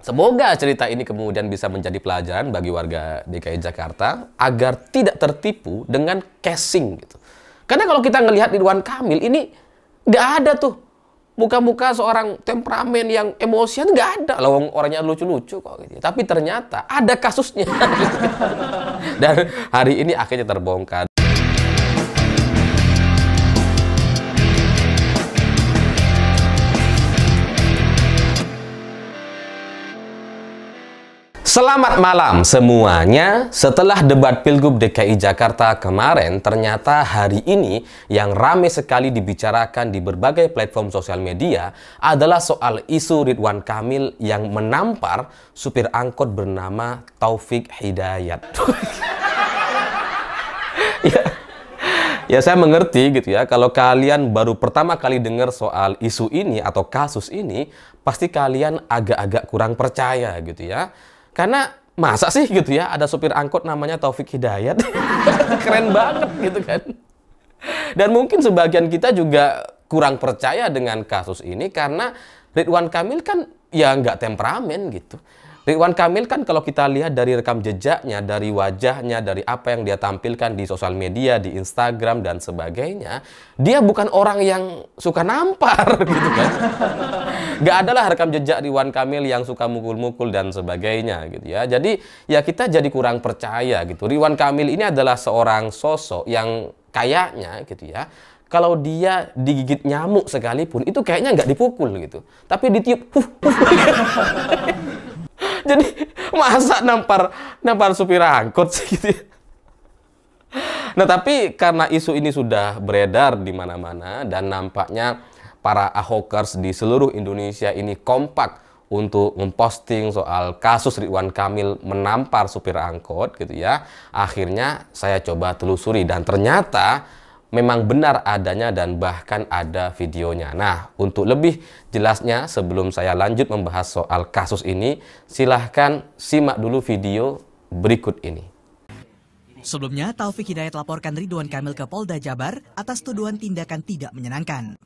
Semoga cerita ini kemudian bisa menjadi pelajaran bagi warga DKI Jakarta agar tidak tertipu dengan casing gitu. Karena kalau kita ngelihat Ridwan Kamil ini nggak ada tuh muka-muka seorang temperamen yang emosian, nggak ada. Lawang orangnya lucu-lucu kok gitu. Tapi ternyata ada kasusnya. Dan hari ini akhirnya terbongkar. Selamat malam semuanya. Setelah debat Pilgub DKI Jakarta kemarin, ternyata hari ini yang ramai sekali dibicarakan di berbagai platform sosial media adalah soal isu Ridwan Kamil yang menampar supir angkot bernama Taufik Hidayat. Ya saya mengerti gitu ya, kalau kalian baru pertama kali dengar soal isu ini atau kasus ini, pasti kalian agak-agak kurang percaya gitu ya. Karena masa sih gitu ya ada supir angkot namanya Taufik Hidayat? Keren banget gitu kan. Dan mungkin sebagian kita juga kurang percaya dengan kasus ini karena Ridwan Kamil kan ya nggak temperamen gitu. Ridwan Kamil kan kalau kita lihat dari rekam jejaknya, dari wajahnya, dari apa yang dia tampilkan di sosial media, di Instagram dan sebagainya, dia bukan orang yang suka nampar gitu kan. Gak adalah rekam jejak Ridwan Kamil yang suka mukul-mukul dan sebagainya gitu ya. Jadi ya kita jadi kurang percaya gitu. Ridwan Kamil ini adalah seorang sosok yang kayaknya gitu ya, kalau dia digigit nyamuk sekalipun itu kayaknya nggak dipukul gitu, tapi ditiup. Jadi masa nampar supir angkot sih gitu ya. Nah tapi karena isu ini sudah beredar di mana-mana dan nampaknya para ahokers di seluruh Indonesia ini kompak untuk memposting soal kasus Ridwan Kamil menampar supir angkot gitu ya. Akhirnya saya coba telusuri dan ternyata memang benar adanya dan bahkan ada videonya. Nah, untuk lebih jelasnya sebelum saya lanjut membahas soal kasus ini, silahkan simak dulu video berikut ini. Sebelumnya, Taufik Hidayat laporkan Ridwan Kamil ke Polda Jabar atas tuduhan tindakan tidak menyenangkan.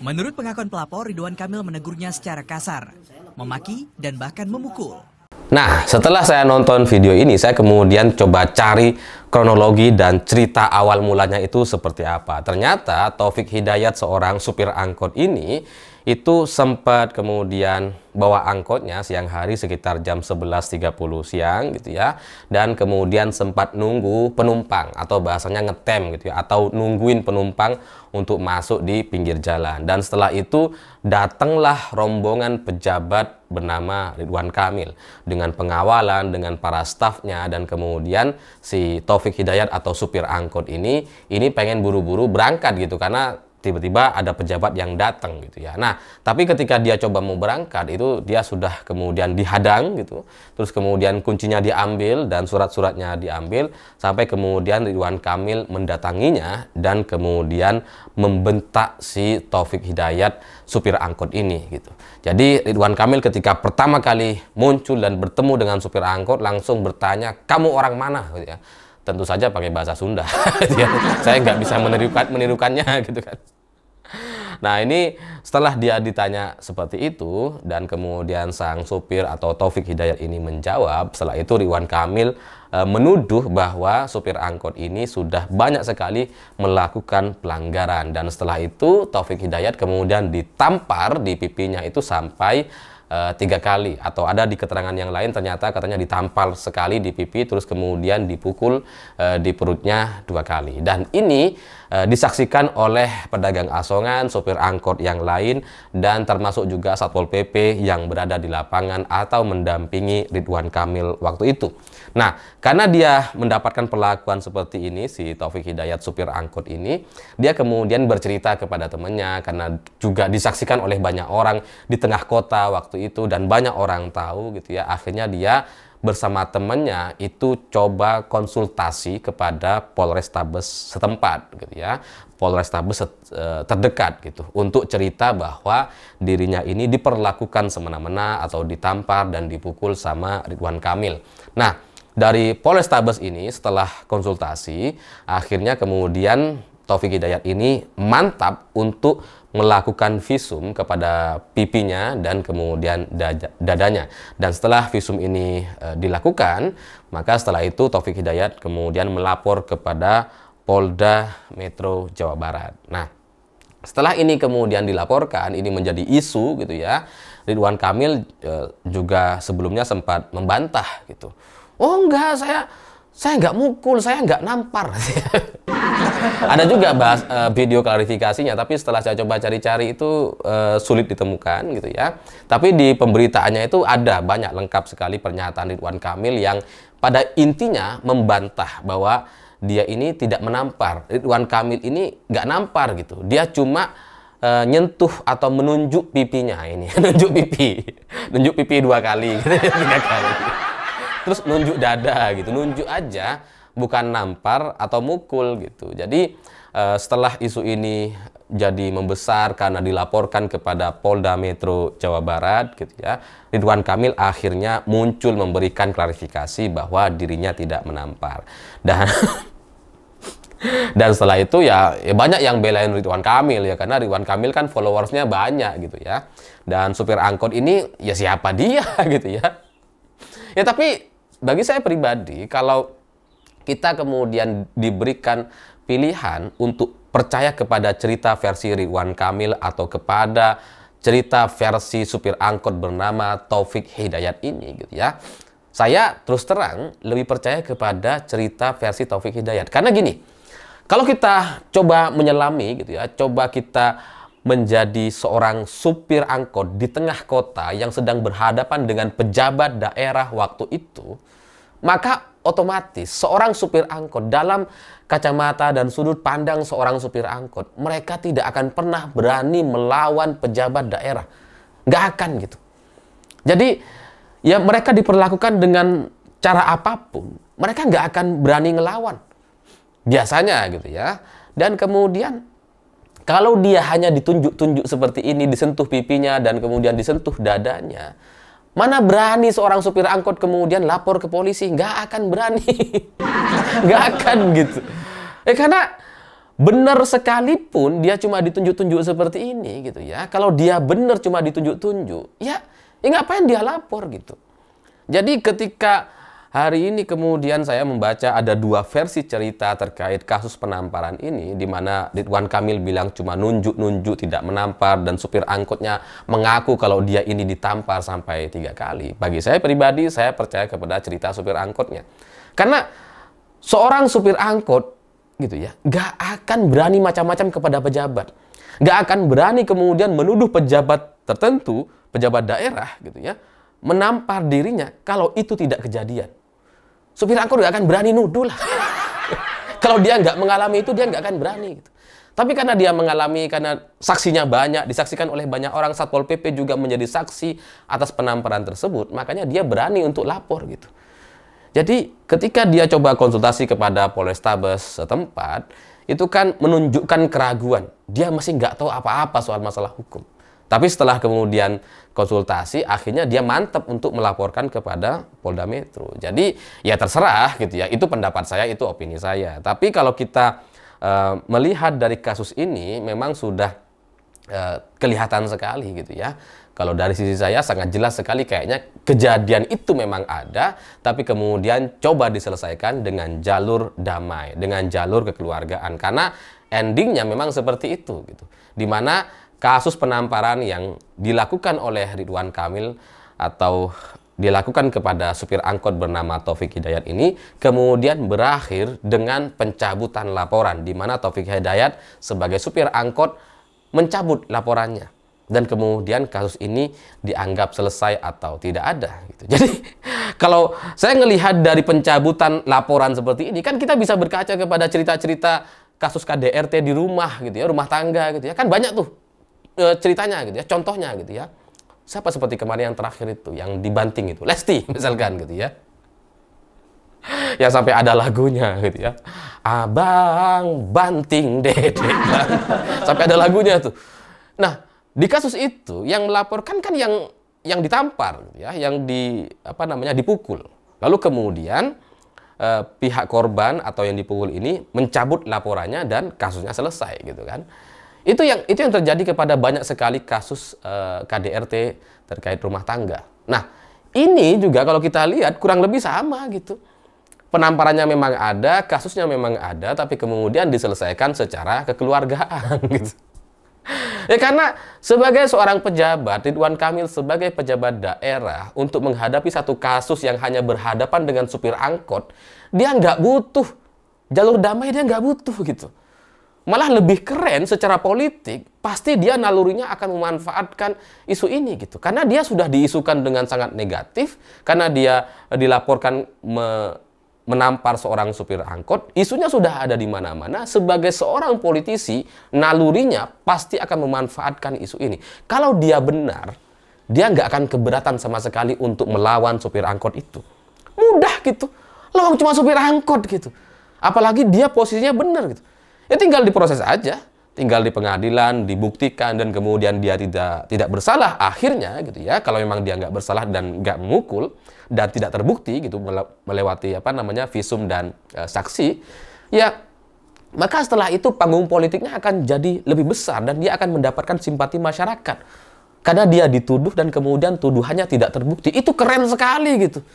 Menurut pengakuan pelapor, Ridwan Kamil menegurnya secara kasar, memaki dan bahkan memukul. Nah, setelah saya nonton video ini, saya kemudian coba cari kronologi dan cerita awal mulanya itu seperti apa. Ternyata Taufik Hidayat, seorang supir angkot ini, itu sempat kemudian bawa angkotnya siang hari sekitar jam 11.30 siang gitu ya. Dan kemudian sempat nunggu penumpang atau bahasanya ngetem gitu ya. Atau nungguin penumpang untuk masuk di pinggir jalan. Dan setelah itu datanglah rombongan pejabat bernama Ridwan Kamil dengan pengawalan, dengan para stafnya, dan kemudian si Taufik Hidayat atau supir angkot ini pengen buru-buru berangkat gitu karena tiba-tiba ada pejabat yang datang gitu ya. Nah, tapi ketika dia coba mau berangkat itu dia sudah kemudian dihadang gitu. Terus kemudian kuncinya diambil dan surat-suratnya diambil sampai kemudian Ridwan Kamil mendatanginya dan kemudian membentak si Taufik Hidayat supir angkot ini gitu. Jadi Ridwan Kamil ketika pertama kali muncul dan bertemu dengan supir angkot langsung bertanya, "Kamu orang mana?" gitu ya. Tentu saja pakai bahasa Sunda. Saya nggak bisa menirukannya gitu kan. Nah ini setelah dia ditanya seperti itu dan kemudian sang supir atau Taufik Hidayat ini menjawab, setelah itu Ridwan Kamil menuduh bahwa supir angkot ini sudah banyak sekali melakukan pelanggaran. Dan setelah itu Taufik Hidayat kemudian ditampar di pipinya itu sampai 3 kali, atau ada di keterangan yang lain ternyata katanya ditampar sekali di pipi terus kemudian dipukul di perutnya 2 kali. Dan ini disaksikan oleh pedagang asongan, sopir angkot yang lain, dan termasuk juga Satpol PP yang berada di lapangan atau mendampingi Ridwan Kamil waktu itu. Nah, karena dia mendapatkan perlakuan seperti ini, si Taufik Hidayat supir angkot ini, dia kemudian bercerita kepada temannya karena juga disaksikan oleh banyak orang di tengah kota waktu itu dan banyak orang tahu gitu ya. Akhirnya dia bersama temannya itu coba konsultasi kepada Polrestabes setempat gitu ya, Polrestabes terdekat gitu, untuk cerita bahwa dirinya ini diperlakukan semena-mena atau ditampar dan dipukul sama Ridwan Kamil. Nah, dari Polrestabes ini setelah konsultasi akhirnya kemudian Taufik Hidayat ini mantap untuk melakukan visum kepada pipinya dan kemudian dadanya. Dan setelah visum ini dilakukan, maka setelah itu Taufik Hidayat kemudian melapor kepada Polda Metro Jawa Barat. Nah, setelah ini kemudian dilaporkan, ini menjadi isu gitu ya. Ridwan Kamil juga sebelumnya sempat membantah gitu. Oh enggak, saya nggak mukul, saya nggak nampar. Ada juga video klarifikasinya, tapi setelah saya coba cari-cari itu sulit ditemukan gitu ya. Tapi di pemberitaannya itu ada banyak lengkap sekali pernyataan Ridwan Kamil yang pada intinya membantah bahwa dia ini tidak menampar. Ridwan Kamil ini nggak nampar gitu. Dia cuma nyentuh atau menunjuk pipinya ini, nunjuk pipi 2 kali, gitu, 3 kali. Terus nunjuk dada gitu, nunjuk aja, bukan nampar atau mukul gitu. Jadi setelah isu ini jadi membesar karena dilaporkan kepada Polda Metro Jawa Barat gitu ya, Ridwan Kamil akhirnya muncul memberikan klarifikasi bahwa dirinya tidak menampar. Dan setelah itu ya banyak yang belain Ridwan Kamil ya, karena Ridwan Kamil kan followersnya banyak gitu ya. Dan supir angkot ini ya siapa dia gitu ya. Ya tapi bagi saya pribadi, kalau kita kemudian diberikan pilihan untuk percaya kepada cerita versi Ridwan Kamil atau kepada cerita versi supir angkot bernama Taufik Hidayat ini gitu ya, saya terus terang lebih percaya kepada cerita versi Taufik Hidayat. Karena gini, kalau kita coba menyelami gitu ya, coba kita menjadi seorang supir angkot di tengah kota yang sedang berhadapan dengan pejabat daerah waktu itu, maka otomatis seorang supir angkot dalam kacamata dan sudut pandang seorang supir angkot, mereka tidak akan pernah berani melawan pejabat daerah. Nggak akan gitu. Jadi ya mereka diperlakukan dengan cara apapun, mereka nggak akan berani ngelawan. Biasanya gitu ya. Dan kemudian kalau dia hanya ditunjuk-tunjuk seperti ini, disentuh pipinya dan kemudian disentuh dadanya, mana berani seorang supir angkot kemudian lapor ke polisi? Nggak akan berani. Nggak akan gitu. Karena benar sekalipun dia cuma ditunjuk-tunjuk seperti ini gitu ya. Kalau dia benar cuma ditunjuk-tunjuk, ya ngapain dia lapor gitu. Jadi ketika hari ini kemudian saya membaca ada 2 versi cerita terkait kasus penamparan ini, di mana Ridwan Kamil bilang cuma nunjuk-nunjuk tidak menampar, dan supir angkotnya mengaku kalau dia ini ditampar sampai 3 kali. Bagi saya pribadi, saya percaya kepada cerita supir angkotnya. Karena seorang supir angkot gitu ya, nggak akan berani macam-macam kepada pejabat. Nggak akan berani kemudian menuduh pejabat tertentu, pejabat daerah gitu ya, menampar dirinya kalau itu tidak kejadian. Supir angkot nggak akan berani nuduh lah. Kalau dia nggak mengalami itu, dia nggak akan berani gitu. Tapi karena dia mengalami, karena saksinya banyak, disaksikan oleh banyak orang, Satpol PP juga menjadi saksi atas penamparan tersebut, makanya dia berani untuk lapor gitu. Jadi ketika dia coba konsultasi kepada Polrestabes setempat, itu kan menunjukkan keraguan. Dia masih nggak tahu apa-apa soal masalah hukum. Tapi setelah kemudian konsultasi, akhirnya dia mantap untuk melaporkan kepada Polda Metro. Jadi ya terserah gitu ya, itu pendapat saya, itu opini saya. Tapi kalau kita melihat dari kasus ini, memang sudah kelihatan sekali gitu ya. Kalau dari sisi saya sangat jelas sekali kayaknya kejadian itu memang ada, tapi kemudian coba diselesaikan dengan jalur damai, dengan jalur kekeluargaan. Karena endingnya memang seperti itu gitu. Dimana kasus penamparan yang dilakukan oleh Ridwan Kamil atau dilakukan kepada supir angkot bernama Taufik Hidayat ini kemudian berakhir dengan pencabutan laporan, di mana Taufik Hidayat sebagai supir angkot mencabut laporannya, dan kemudian kasus ini dianggap selesai atau tidak ada gitu. Jadi kalau saya melihat dari pencabutan laporan seperti ini, kan kita bisa berkaca kepada cerita-cerita kasus KDRT di rumah gitu ya, rumah tangga gitu ya, kan banyak tuh ceritanya gitu ya, contohnya gitu ya. Siapa seperti kemarin yang terakhir itu, yang dibanting itu, Lesti misalkan gitu ya. Ya sampai ada lagunya gitu ya. Abang banting dedek. Sampai ada lagunya tuh. Nah, di kasus itu yang melaporkan kan yang ditampar gitu ya, yang dipukul. Lalu kemudian pihak korban atau yang dipukul ini mencabut laporannya dan kasusnya selesai gitu kan. Itu yang terjadi kepada banyak sekali kasus KDRT terkait rumah tangga. Nah, ini juga kalau kita lihat kurang lebih sama gitu. Penamparannya memang ada, kasusnya memang ada, tapi kemudian diselesaikan secara kekeluargaan gitu. Ya karena sebagai seorang pejabat, Ridwan Kamil sebagai pejabat daerah untuk menghadapi satu kasus yang hanya berhadapan dengan supir angkot, dia nggak butuh jalur damai, dia nggak butuh gitu. Malah lebih keren secara politik, pasti dia nalurinya akan memanfaatkan isu ini gitu. Karena dia sudah diisukan dengan sangat negatif, karena dia dilaporkan menampar seorang supir angkot, isunya sudah ada di mana-mana. Sebagai seorang politisi, nalurinya pasti akan memanfaatkan isu ini. Kalau dia benar, dia nggak akan keberatan sama sekali untuk melawan supir angkot itu. Mudah gitu. Lo cuma supir angkot gitu. Apalagi dia posisinya benar gitu. Ya tinggal diproses aja. Tinggal di pengadilan, dibuktikan, dan kemudian dia tidak bersalah. Akhirnya gitu ya, kalau memang dia nggak bersalah dan nggak memukul, dan tidak terbukti gitu melewati visum dan saksi, ya maka setelah itu panggung politiknya akan jadi lebih besar dan dia akan mendapatkan simpati masyarakat. Karena dia dituduh dan kemudian tuduhannya tidak terbukti. Itu keren sekali gitu.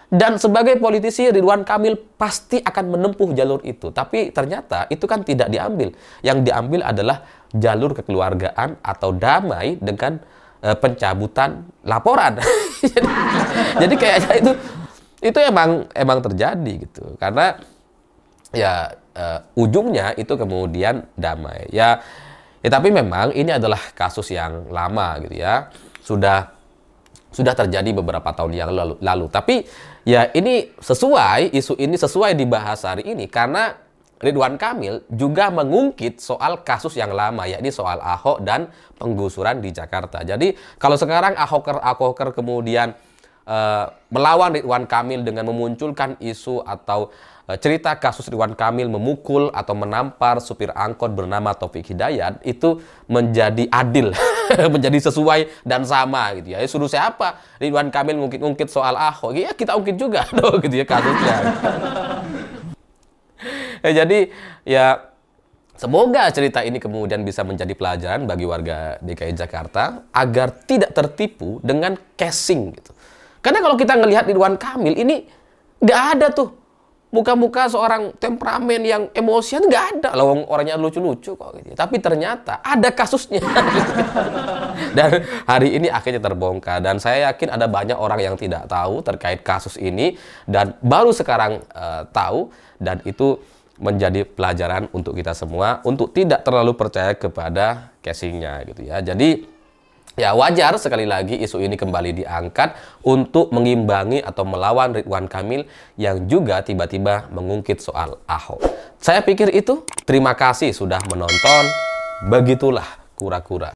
Dan sebagai politisi, Ridwan Kamil pasti akan menempuh jalur itu. Tapi ternyata itu kan tidak diambil. Yang diambil adalah jalur kekeluargaan atau damai dengan pencabutan laporan. Jadi kayaknya itu emang terjadi gitu. Karena ya ujungnya itu kemudian damai. Ya tapi memang ini adalah kasus yang lama gitu ya. Sudah terjadi beberapa tahun yang lalu. Tapi ya ini isu ini sesuai dibahas hari ini karena Ridwan Kamil juga mengungkit soal kasus yang lama, yakni soal Ahok dan penggusuran di Jakarta. Jadi kalau sekarang Ahoker kemudian melawan Ridwan Kamil dengan memunculkan isu atau cerita kasus Ridwan Kamil memukul atau menampar supir angkot bernama Taufik Hidayat, itu menjadi adil, menjadi sesuai dan sama gitu ya. Suruh siapa Ridwan Kamil ngungkit soal Ahok, ya kita ungkit juga dong gitu ya kasusnya. Jadi ya semoga cerita ini kemudian bisa menjadi pelajaran bagi warga DKI Jakarta agar tidak tertipu dengan casing gitu. Karena kalau kita ngelihat Ridwan Kamil ini nggak ada tuh muka-muka seorang temperamen yang emosian, nggak ada. Loh, orangnya lucu-lucu kok gitu. Tapi ternyata ada kasusnya. Dan hari ini akhirnya terbongkar. Dan saya yakin ada banyak orang yang tidak tahu terkait kasus ini dan baru sekarang tahu, dan itu menjadi pelajaran untuk kita semua untuk tidak terlalu percaya kepada casingnya gitu ya. Jadi ya wajar sekali lagi isu ini kembali diangkat untuk mengimbangi atau melawan Ridwan Kamil yang juga tiba-tiba mengungkit soal Ahok. Saya pikir itu. Terima kasih sudah menonton. Begitulah kura-kura.